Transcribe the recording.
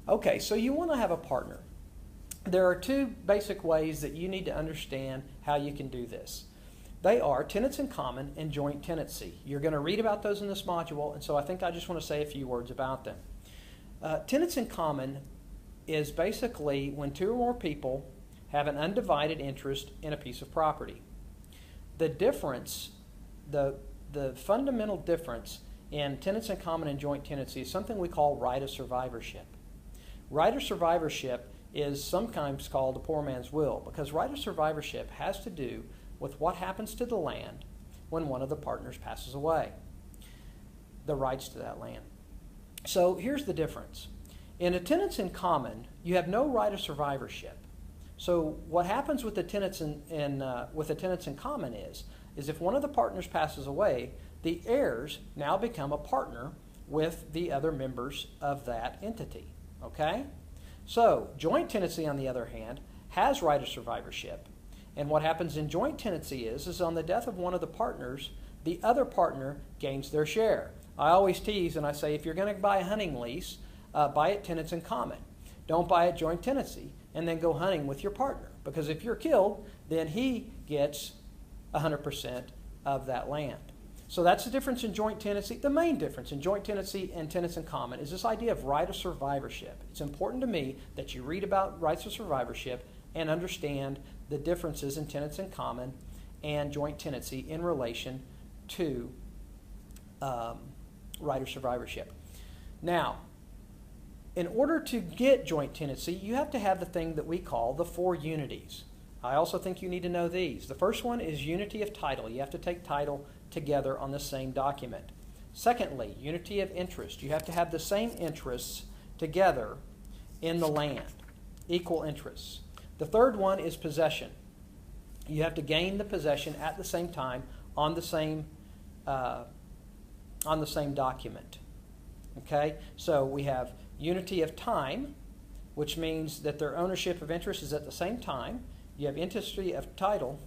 Okay, so you want to have a partner. There are two basic ways that you need to understand how you can do this. They are tenants in common and joint tenancy. You're going to read about those in this module, and so I think I just want to say a few words about them. Tenants in common is basically when two or more people have an undivided interest in a piece of property. The difference, the fundamental difference in tenants in common and joint tenancy is something we call right of survivorship. Right of survivorship is sometimes called a poor man's will, because right of survivorship has to do with what happens to the land when one of the partners passes away, the rights to that land. So here's the difference. In a tenants in common, you have no right of survivorship. So what happens with the tenants in common is if one of the partners passes away, the heirs now become a partner with the other members of that entity. Okay? So joint tenancy, on the other hand, has right of survivorship. And what happens in joint tenancy is on the death of one of the partners, the other partner gains their share. I always tease and I say, if you're going to buy a hunting lease, buy it tenants in common. Don't buy it joint tenancy and then go hunting with your partner. Because if you're killed, then he gets 100% of that land. So that's the difference in joint tenancy. The main difference in joint tenancy and tenants in common is this idea of right of survivorship. It's important to me that you read about rights of survivorship and understand the differences in tenants in common and joint tenancy in relation to right of survivorship. Now, in order to get joint tenancy, you have to have the thing that we call the four unities. I also think you need to know these. The first one is unity of title. You have to take title together on the same document. Secondly, unity of interest. You have to have the same interests together in the land, equal interests. The third one is possession. You have to gain the possession at the same time on the same document. Okay, so we have unity of time, which means that their ownership of interest is at the same time. You have unity of title,